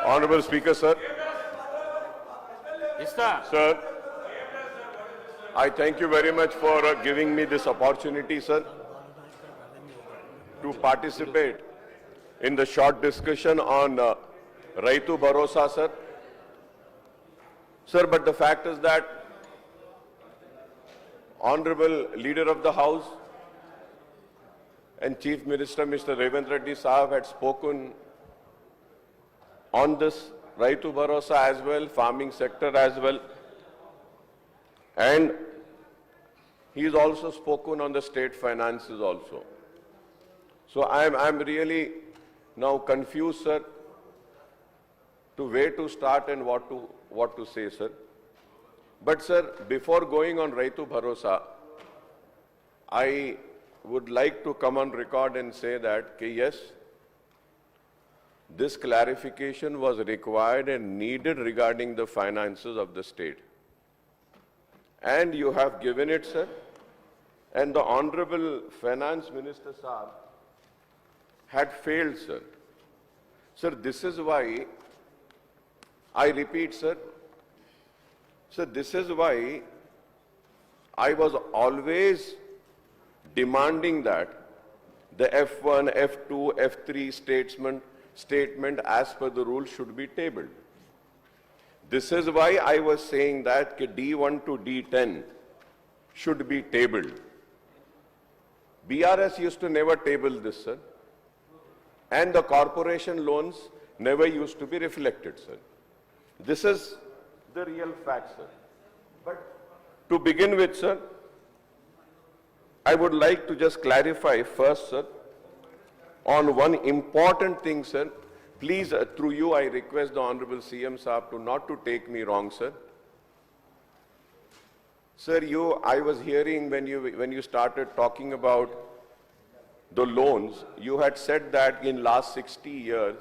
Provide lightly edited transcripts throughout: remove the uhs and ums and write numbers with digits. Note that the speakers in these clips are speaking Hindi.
Honorable Speaker, sir. Sir, I thank you very much for giving me this opportunity, sir, to participate in the short discussion on Raitu Bharosa, sir. Sir, but the fact is that Honorable Leader of the House and Chief Minister Mr. Revant Reddy Sahab had spoken on this Raitu Bharosa as well, farming sector as well. And he's also spoken on the state finances also. So I'm really now confused, sir, to where to start and what to say, sir. But sir, before going on Raitu Bharosa, I would like to come on record and say that yes, this clarification was required and needed regarding the finances of the state. And you have given it, sir. And the Honorable Finance Minister, sir, had failed, sir. Sir, this is why, I repeat, sir, this is why I was always demanding that the F1, F2, F3 statement as per the rule should be tabled. This is why I was saying that D1 to D10 should be tabled. BRS used to never table this, sir. And the corporation loans never used to be reflected, sir. This is the real fact, sir. But to begin with, sir, I would like to just clarify first, sir, on one important thing, sir. Please, through you, I request the Honorable CM Saab to not to take me wrong, sir. Sir, I was hearing when you started talking about the loans, you had said that in last 60 years,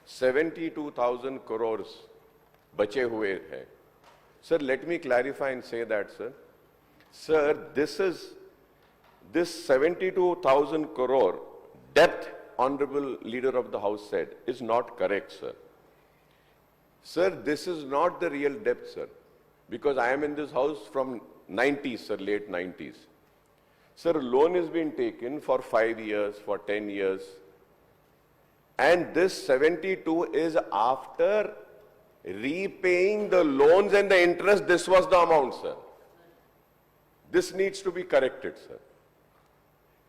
72,000 crores bache hue hai. Sir, let me clarify and say that, sir. Sir, this 72,000 crore debt, Honorable Leader of the House said, is not correct, sir. Sir, this is not the real debt, sir, because I am in this house from 90s, sir, late 90s. Sir, loan has been taken for 5 years, for 10 years, and this 72 is after repaying the loans and the interest. This was the amount, sir. This needs to be corrected, sir.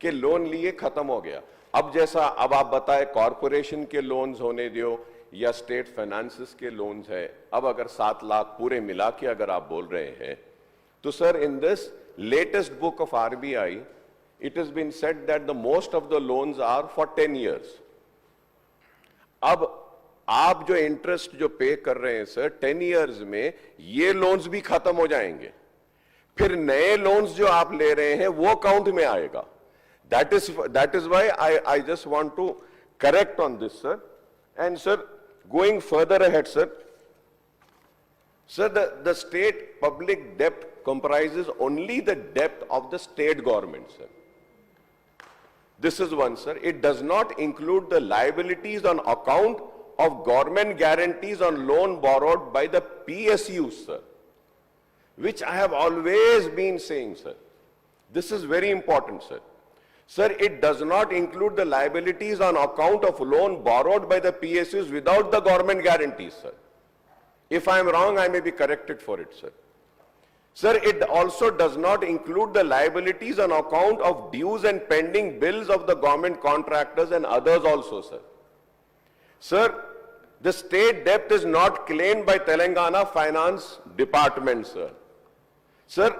कि लोन लिए खत्म हो गया. अब जैसा अब आप बताए कॉर्पोरेशन के लोन्स होने दियो या स्टेट फाइनेंसेस के लोन्स है, अब अगर 7 लाख पूरे मिला के अगर आप बोल रहे हैं, तो sir in this latest book of RBI it has been said that the most of the loans are for 10 years. अब आप जो इंटरेस्ट जो पे कर रहे हैं सर 10 years में, ये लोन्स भी खत्म हो जाएंगे, फिर नए लोन्स जो आप ले रहे हैं वो काउंट में आएगा. That is why I just want to correct on this, sir. And sir, going further ahead, sir, the state public debt comprises only the debt of the state government, sir. This is one, sir. It does not include the liabilities on account of government guarantees on loan borrowed by the PSUs, sir, which I have always been saying, sir. This is very important, sir. Sir, it does not include the liabilities on account of loan borrowed by the PSUs without the government guarantees, sir. If I am wrong, I may be corrected for it, sir. Sir, it also does not include the liabilities on account of dues and pending bills of the government contractors and others also, sir. Sir, the state debt is not claimed by Telangana Finance Department, sir. Sir,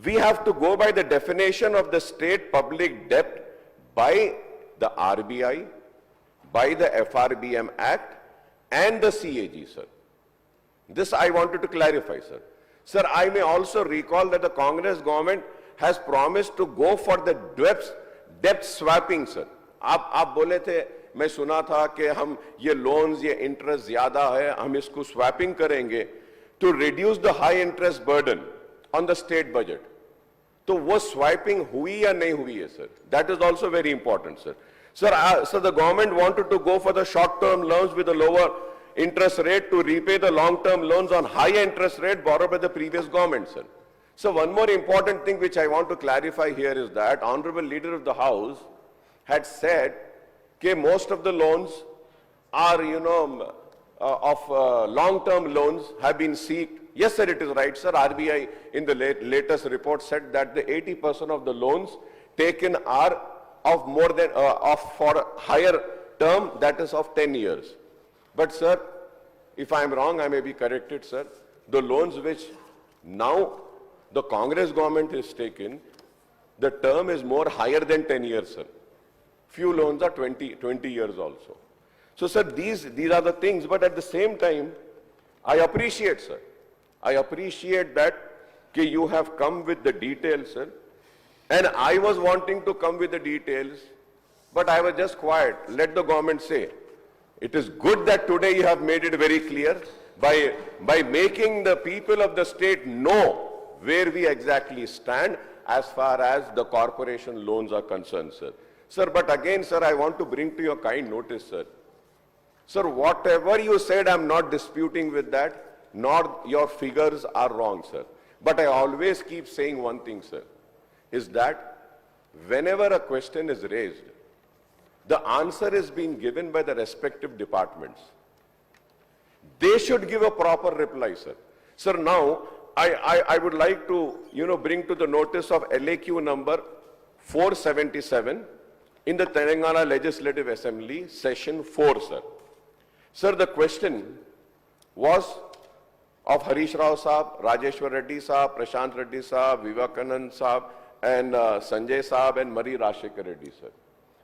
we have to go by the definition of the state public debt by the RBI, by the FRBM Act and the CAG, sir. This I wanted to clarify, sir. Sir, I may also recall that the Congress government has promised to go for the debt swapping, sir. आप बोले थे, मैं सुना था कि हम ये loans, ये interest ज़्यादा है, हम इसको swapping करेंगे to reduce the high interest burden on the state budget. तो वो swiping हुई या नहीं हुई है, sir? That is also very important, sir. Sir, the government wanted to go for the short-term loans with a lower interest rate to repay the long-term loans on high interest rate borrowed by the previous government, sir. So one more important thing which I want to clarify here is that Honorable Leader of the House had said that most of the loans are, long-term loans have been seeked. Yes, sir, it is right, sir. RBI in the latest report said that the 80% of the loans taken are of more than, for higher term, that is of 10 years. But, sir, if I am wrong, I may be corrected, sir. The loans which now the Congress government is taken, the term is more higher than 10 years, sir. Few loans are 20 years also. So, sir, these are the things, but at the same time, I appreciate, sir. I appreciate that you have come with the details, sir. And I was wanting to come with the details, but I was just quiet. Let the government say. It is good that today you have made it very clear by making the people of the state know where we exactly stand as far as the corporation loans are concerned, sir. Sir, but again, sir, I want to bring to your kind notice, sir. Sir, whatever you said, I'm not disputing with that, nor your figures are wrong, sir. But I always keep saying one thing, sir, is that whenever a question is raised, the answer is being given by the respective departments. They should give a proper reply, sir. Sir, now, I would like to, bring to the notice of LAQ number 477 in the Telangana Legislative Assembly, session 4, sir. Sir, the question was of Harish Rao Saab, Rajeshwar Reddy Saab, Prashant Reddy Saab, Vivekanand Saab, and Sanjay Saab and Mari Rashekar Reddy, sir.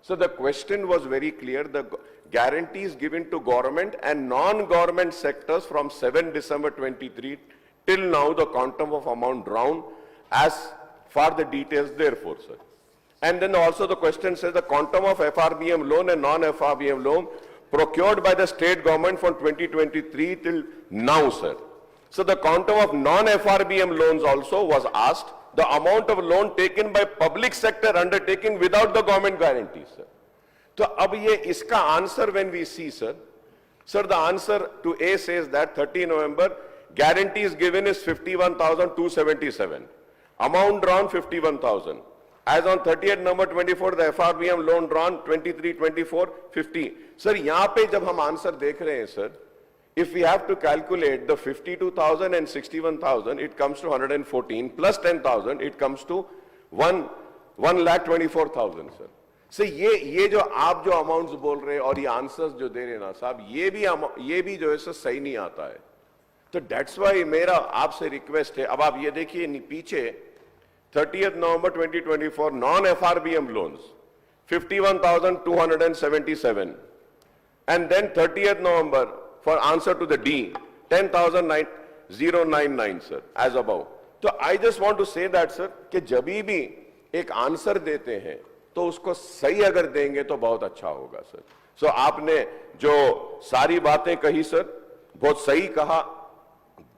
So the question was very clear. The guarantees given to government and non-government sectors from 7 December 23 till now, the quantum of amount drawn as far the details therefore, sir. And then also the question says the quantum of FRBM loan and non-FRBM loan procured by the state government from 2023 till now, sir. So the quantum of non-FRBM loans also was asked, the amount of loan taken by public sector undertaking without the government guarantee, sir. So ab ye iska answer when we see, sir, the answer to A says that 30 November, guarantees given is 51,277. Amount drawn 51,000. As on 30th November 24, the FRBM loan drawn 23-24, 50. Sir, यहाँ पे जब हम आंसर देख रहे हैं, sir, if we have to calculate the 52,000 and 61,000, it comes to 114 plus 10,000, it comes to 1,24,000, sir. So ये जो आप जो amounts बोल रहे हैं और ये answers जो दे रहे हैं ना साहब, ये भी जो है सर सही नहीं आता है. तो that's why मेरा आपसे request है. अब आप ये देखिए पीछे 30th November 2024 non-FRBM loans 51,277, and then 30th November for answer to the D 10,099, sir, as above. So I just want to say that, sir, कि जब भी एक आंसर देते हैं तो उसको सही अगर देंगे तो बहुत अच्छा होगा, सर. सो आपने जो सारी बातें कही, सर, बहुत सही कहा,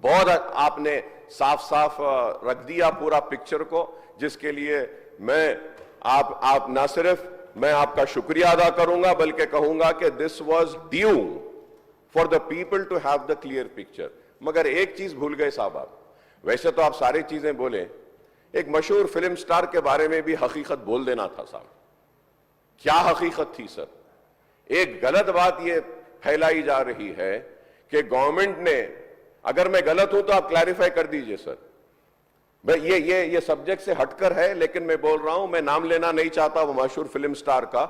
बहुत आपने साफ रख दिया पूरा पिक्चर को, जिसके लिए मैं आप ना सिर्फ मैं आपका शुक्रिया अदा करूंगा बल्कि कहूंगा कि this was due for the people to have the clear picture. मगर एक चीज भूल गए साहब आप. वैसे तो आप सारी चीजें बोले, एक मशहूर फिल्म स्टार के बारे में भी हकीकत बोल देना था साहब. क्या हकीकत थी, सर? एक गलत बात यह फैलाई जा रही है कि गवर्नमेंट ने, अगर मैं गलत हूं तो आप क्लैरिफाई कर दीजिए, सर. ये सब्जेक्ट से हटकर है, लेकिन मैं बोल रहा हूं, मैं नाम लेना नहीं चाहता वो मशहूर फिल्म स्टार का,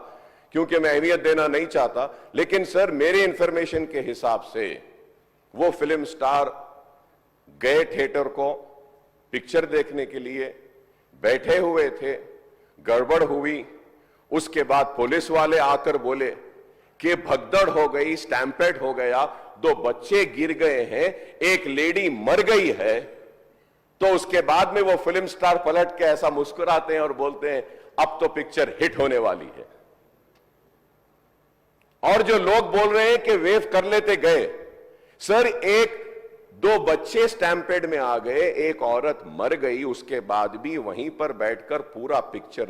क्योंकि मैं अहमियत देना नहीं चाहता. लेकिन सर, मेरे इंफॉर्मेशन के हिसाब से वो फिल्म स्टार गए थिएटर को पिक्चर देखने के लिए, बैठे हुए थे, गड़बड़ हुई, उसके बाद पुलिस वाले आकर बोले कि भगदड़ हो गई, स्टैम्पेड हो गया, 2 बच्चे गिर गए हैं, एक लेडी मर गई है. तो उसके बाद में वो फिल्म स्टार पलट के ऐसा मुस्कुराते हैं और बोलते हैं अब तो पिक्चर हिट होने वाली है. और जो लोग बोल रहे हैं कि वेव कर लेते गए, सर, 1-2 बच्चे स्टैम्पेड में आ गए, एक औरत मर गई, उसके बाद भी वहीं पर बैठकर पूरा पिक्चर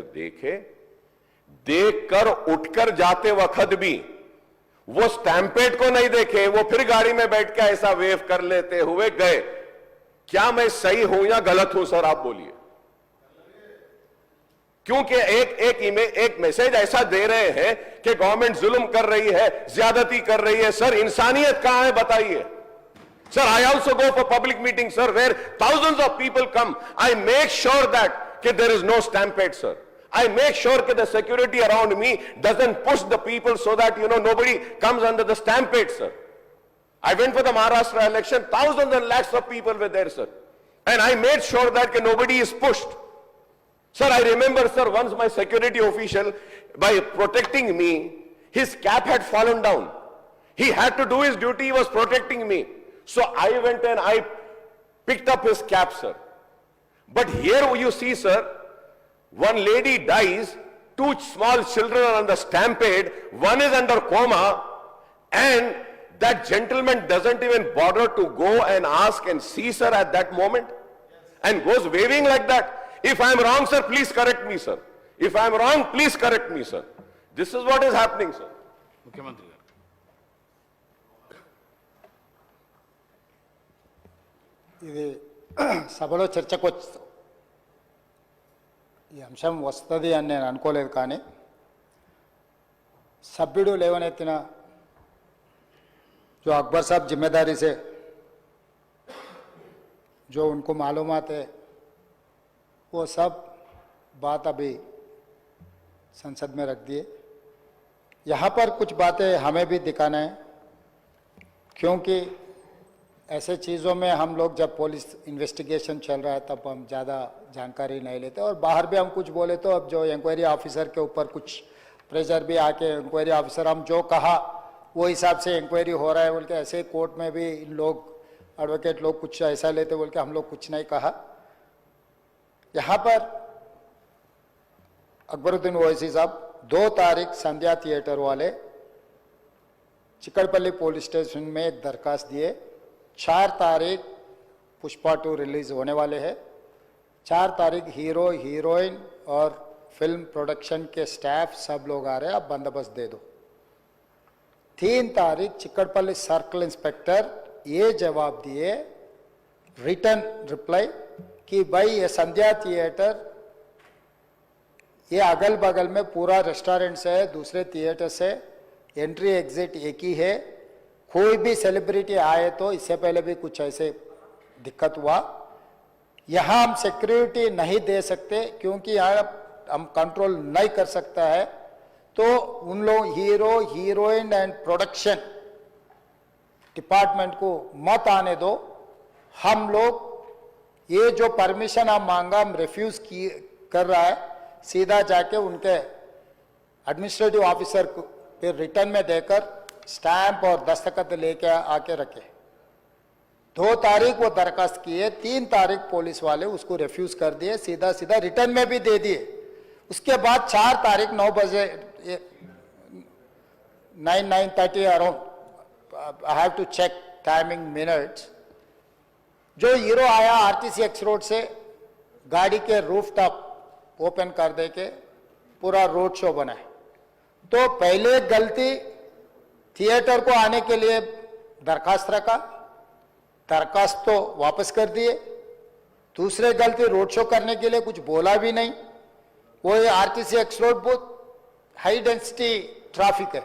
देखकर उठकर जाते वक्त भी वो स्टैम्पेड को नहीं देखे, वो फिर गाड़ी में बैठ के ऐसा वेव कर लेते हुए गए। क्या मैं सही हूं या गलत हूं सर, आप बोलिए? क्योंकि एक मैसेज ऐसा दे रहे हैं कि गवर्नमेंट जुल्म कर रही है, ज्यादती कर रही है। सर इंसानियत कहां है बताइए? Sir, I also go for public meetings, sir, where thousands of people come. I make sure that there is no stampede, sir. I make sure that the security around me doesn't push the people so that, nobody comes under the stampede, sir. I went for the Maharashtra election, thousands and lakhs of people were there, sir. And I made sure that nobody is pushed. Sir, I remember, sir, once my security official, by protecting me, his cap had fallen down. He had to do his duty, he was protecting me. So I went and I picked up his cap, sir. But here you see, sir, one lady dies, two small children are on the stampede, one is under coma, and that gentleman doesn't even bother to go and ask and see, sir, at that moment, and goes waving like that. If I am wrong, sir, please correct me, sir. If I am wrong, please correct me, sir. This is what is happening, sir. Mukhyamantri. ఇది సభలో చర్చకు ఈ అంశం వస్తుంది అని నేను అనుకోలేదు, కానీ సభ్యుడు లేవనెత్తిన जो अकबर साहब जिम्मेदारी से जो उनको मालूमात है वो सब बात अभी संसद में रख दिए। यहाँ पर कुछ बातें हमें भी दिखाना है, क्योंकि ऐसे चीज़ों में हम लोग जब पुलिस इन्वेस्टिगेशन चल रहा है तब हम ज़्यादा जानकारी नहीं लेते, और बाहर भी हम कुछ बोले तो अब जो इंक्वायरी ऑफिसर के ऊपर कुछ प्रेशर भी आके इंक्वायरी ऑफिसर हम जो कहा वो हिसाब से इंक्वायरी हो रहा है बोल के, ऐसे कोर्ट में भी लोग एडवोकेट लोग कुछ ऐसा लेते बोल के हम लोग कुछ नहीं कहा। यहाँ पर अकबरुद्दीन ओवैसी साहब 2 तारीख संध्या थिएटर वाले चिकड़पल्ली पुलिस स्टेशन में एक दरखास्त दिए। 4 तारीख पुष्पा 2 रिलीज होने वाले हैं। 4 तारीख हीरो हीरोइन और फिल्म प्रोडक्शन के स्टाफ सब लोग आ रहे हैं, आप बंदोबस्त दे दो। 3 तारीख चिकड़पल्ली सर्कल इंस्पेक्टर ये जवाब दिए, रिटर्न रिप्लाई, कि भाई ये संध्या थिएटर ये अगल बगल में पूरा रेस्टोरेंट से है, दूसरे थिएटर से एंट्री एग्जिट एक ही है, कोई भी सेलिब्रिटी आए तो इससे पहले भी कुछ ऐसे दिक्कत हुआ, यहाँ हम सिक्योरिटी नहीं दे सकते क्योंकि यहाँ हम कंट्रोल नहीं कर सकता है, तो उन लोग hero heroine and production department को मत आने दो। हम लोग ये जो परमिशन हम मांगा हम रिफ्यूज कर रहा है, सीधा जाके उनके एडमिनिस्ट्रेटिव ऑफिसर को फिर रिटर्न में देकर स्टैंप और दस्तखत लेके आके रखे। 2 तारीख वो दरखास्त किए, 3 तारीख पुलिस वाले उसको रिफ्यूज कर दिए, सीधा सीधा रिटर्न में भी दे दिए। उसके बाद 4 तारीख 9 बजे 9:30 around, I have to check timing minutes, जो हीरो आया आरटीसी एक्स रोड से गाड़ी के रूफ टॉप ओपन कर दे के पूरा रोड शो बनाए। तो पहले गलती थिएटर को आने के लिए दरखास्त रखा, दरखास्त तो वापस कर दिए। दूसरे गलती रोड शो करने के लिए कुछ बोला भी नहीं। वो आरटीसी एक्स रोड बहुत हाई डेंसिटी ट्रैफिक है,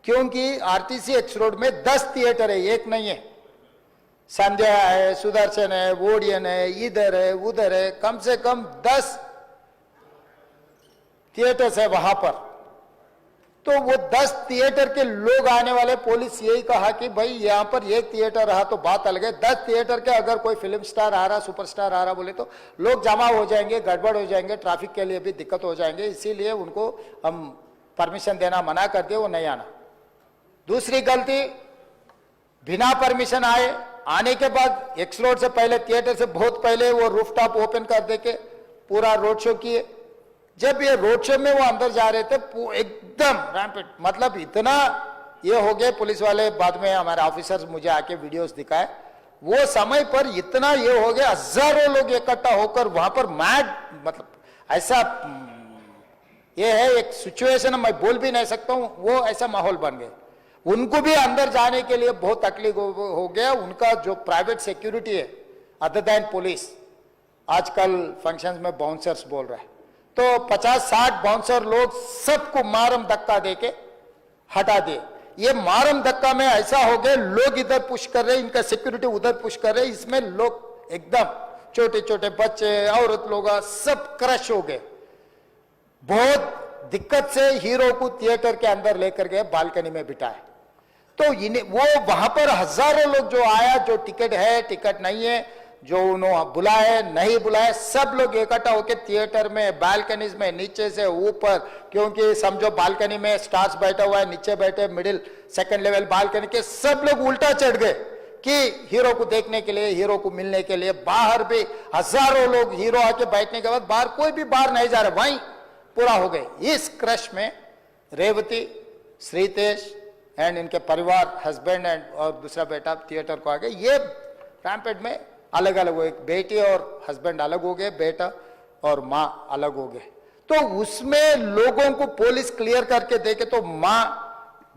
क्योंकि आरटीसी एक्स रोड में 10 थिएटर है, एक नहीं है। संध्या है, सुदर्शन है, वोडियन है, इधर है उधर है, कम से कम 10 थिएटर्स है वहां पर। तो वो 10 थिएटर के लोग आने वाले, पुलिस यही कहा कि भाई यहाँ पर एक थिएटर रहा तो बात अलग है, 10 थिएटर के अगर कोई फिल्म स्टार आ रहा, सुपरस्टार आ रहा बोले तो लोग जमा हो जाएंगे, गड़बड़ हो जाएंगे, ट्रैफिक के लिए भी दिक्कत हो जाएंगे, इसीलिए उनको हम परमिशन देना मना कर दिए, वो नहीं आना। दूसरी गलती, बिना परमिशन आने के बाद एक्स रोड से पहले, थिएटर से बहुत पहले वो रूफटॉप ओपन कर दे के पूरा रोड शो किए। जब ये रोड शो में वो अंदर जा रहे थे एकदम रैंपेड, मतलब इतना ये हो गए, पुलिस वाले बाद में हमारे ऑफिसर्स मुझे आके वीडियोस दिखाए, वो समय पर इतना ये हो गया, हजारों लोग इकट्ठा होकर वहां पर मैड, मतलब ऐसा ये है एक सिचुएशन मैं बोल भी नहीं सकता हूं, वो ऐसा माहौल बन गया। उनको भी अंदर जाने के लिए बहुत तकलीफ हो गया। उनका जो प्राइवेट सिक्योरिटी है अदर देन पुलिस, आजकल फंक्शंस में बाउंसर्स बोल रहा है, तो 50-60 बाउंसर लोग सबको मारम धक्का देके हटा दिए। ये मारम धक्का में ऐसा हो गया, लोग इधर पुश कर रहे, इनका सिक्योरिटी उधर पुश कर रहे, इसमें लोग एकदम छोटे छोटे बच्चे, औरत लोग सब क्रश हो गए। बहुत दिक्कत से हीरो को थिएटर के अंदर लेकर गए, बालकनी में बिठाए। तो इन्हें वो वहां पर हजारों लोग जो आया, जो टिकट है टिकट नहीं है, जो उन्होंने बुलाए नहीं बुलाए, सब लोग इकट्ठा होकर थिएटर में, बालकनीज में, नीचे से ऊपर, क्योंकि समझो बालकनी में स्टार्स बैठा हुआ है, नीचे बैठे मिडिल सेकंड लेवल बालकनी के सब लोग उल्टा चढ़ गए कि हीरो को देखने के लिए, हीरो को मिलने के लिए। बाहर भी हजारों लोग, हीरो आके बैठने के बाद बाहर कोई भी बाहर नहीं जा रहा, वहीं पूरा हो गए। इस क्रश में रेवती, श्रीतेश एंड इनके परिवार, हस्बैंड एंड और दूसरा बेटा थिएटर को आ गए। ये रैम्पेड में अलग अलग हो, एक बेटी और हस्बैंड अलग हो गए, बेटा और माँ अलग हो गए। तो उसमें लोगों को पुलिस क्लियर करके देखे तो माँ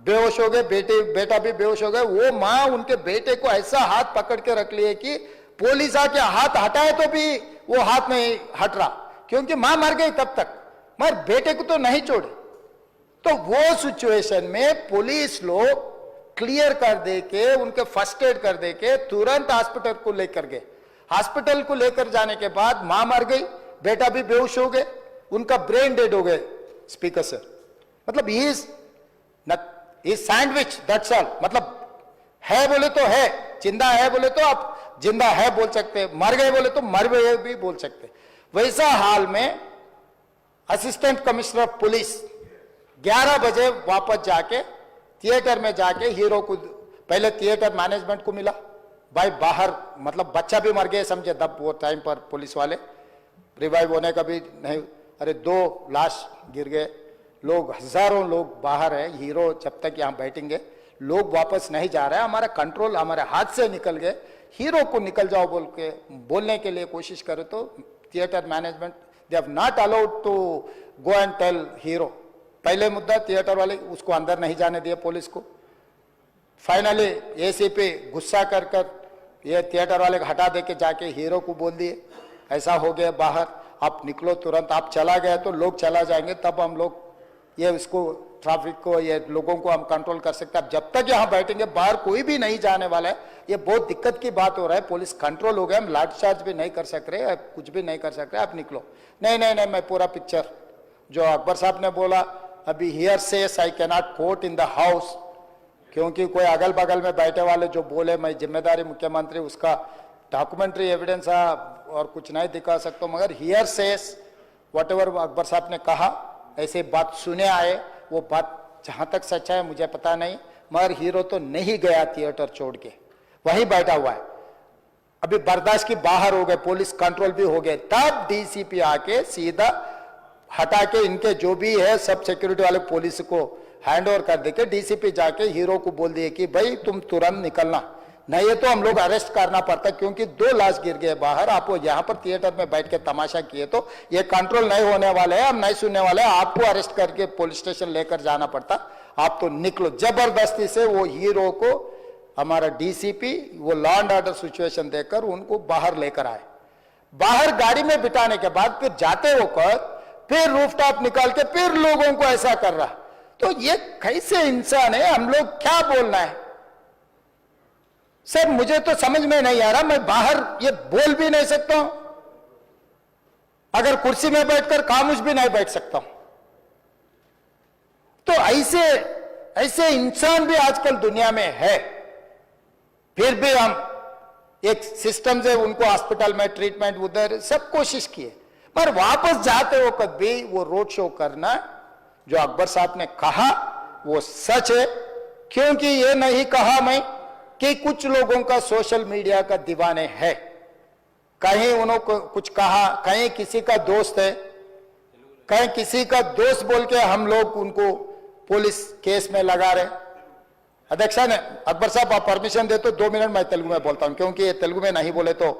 बेहोश हो गए, बेटा भी बेहोश हो गए। वो माँ उनके बेटे को ऐसा हाथ पकड़ के रख लिए कि पुलिस आके हाथ हटाए तो भी वो हाथ नहीं हट रहा, क्योंकि माँ मर गई तब तक, मगर बेटे को तो नहीं छोड़े। तो वो सिचुएशन में पुलिस लोग क्लियर कर दे के, उनके फर्स्ट एड कर दे के तुरंत हॉस्पिटल को लेकर गए। हॉस्पिटल को लेकर जाने के बाद मां मर गई, बेटा भी बेहोश हो गए, उनका ब्रेन डेड हो गए। स्पीकर सर, मतलब ही सैंडविच, दैट्स ऑल। मतलब है बोले तो है, जिंदा है बोले तो आप जिंदा है बोल सकते, मर गए बोले तो मर गए भी बोल सकते। वैसा हाल में असिस्टेंट कमिश्नर ऑफ पुलिस 11 बजे वापस जाके थिएटर में जाके हीरो को, पहले थिएटर मैनेजमेंट को मिला, भाई बाहर मतलब बच्चा भी मर गए समझे तब वो टाइम पर पुलिस वाले, रिवाइव होने का भी नहीं। अरे 2 लाश गिर गए, लोग हजारों लोग बाहर है, हीरो जब तक यहाँ बैठेंगे लोग वापस नहीं जा रहे हैं, हमारा कंट्रोल हमारे हाथ से निकल गए। हीरो को निकल जाओ बोल के बोलने के लिए कोशिश करे तो theatre management they have not allowed to go and tell hero. पहले मुद्दा थिएटर वाले उसको अंदर नहीं जाने दिए पुलिस को। फाइनली एसीपी गुस्सा कर ये थिएटर वाले हटा दे के जाके हीरो को बोल दिए ऐसा हो गया बाहर, आप निकलो तुरंत, आप चला गए तो लोग चला जाएंगे, तब हम लोग ये इसको ट्रैफिक को, ये लोगों को हम कंट्रोल कर सकते हैं। अब जब तक यहाँ बैठेंगे बाहर कोई भी नहीं जाने वाला है। ये बहुत दिक्कत की बात हो रहा है, पुलिस कंट्रोल हो गया, हम लाठीचार्ज भी नहीं कर सक रहे, कुछ भी नहीं कर सक रहे, आप निकलो। नहीं नहीं नहीं, मैं पूरा पिक्चर जो अकबर साहब ने बोला, अभी here says I cannot quote in the house, क्योंकि कोई अगल बगल में बैठे वाले जो बोले मैं जिम्मेदारी मुख्यमंत्री, उसका डॉक्यूमेंट्री एविडेंस और कुछ नहीं दिखा सकता, मगर here says whatever Akbar साहब ने कहा ऐसे बात सुने आए, वो बात जहां तक सच्चा है मुझे पता नहीं, मगर हीरो तो नहीं गया थिएटर छोड़ के, वहीं बैठा हुआ है। अभी बर्दाश्त की बाहर हो गए, पुलिस कंट्रोल भी हो गए, तब डीसीपी आके सीधा हटा के इनके जो भी है सब सिक्योरिटी वाले पुलिस को हैंड ओवर कर देके डीसीपी जाके हीरो को बोल दिए कि भाई तुम तुरंत निकलना, नहीं है तो हम लोग अरेस्ट करना पड़ता, क्योंकि 2 लाश गिर गए बाहर, आप यहाँ पर थिएटर में बैठ के तमाशा किए तो ये कंट्रोल नहीं होने वाले है, हम नहीं सुनने वाले हैं, आपको अरेस्ट करके पुलिस स्टेशन लेकर जाना पड़ता, आप तो निकलो। जबरदस्ती से वो हीरो को हमारा डीसीपी वो लॉ एंड ऑर्डर सिचुएशन देखकर उनको बाहर लेकर आए। बाहर गाड़ी में बिठाने के बाद फिर जाते होकर फिर रूफटॉप निकाल के फिर लोगों को ऐसा कर रहा, तो ये कैसे इंसान है, हम लोग क्या बोलना है सर, मुझे तो समझ में नहीं आ रहा। मैं बाहर ये बोल भी नहीं सकता हूं, अगर कुर्सी में बैठकर खामोश भी नहीं बैठ सकता हूं। तो ऐसे इंसान भी आजकल दुनिया में है, फिर भी हम एक सिस्टम से उनको हॉस्पिटल में ट्रीटमेंट उधर सब कोशिश किए, पर वापस जाते हो कभी वो रोड शो करना जो अकबर साहब ने कहा वो सच है, क्योंकि ये नहीं कहा मैं कि कुछ लोगों का सोशल मीडिया का दीवाने है, कहीं उन्होंने कुछ कहा, कहीं किसी का दोस्त है, कहीं किसी का दोस्त बोल के हम लोग उनको पुलिस केस में लगा रहे। अध्यक्षा ने अकबर साहब आप परमिशन दे तो 2 मिनट मैं तेलुगु में बोलता हूं, क्योंकि ये तेलुगु में नहीं बोले तो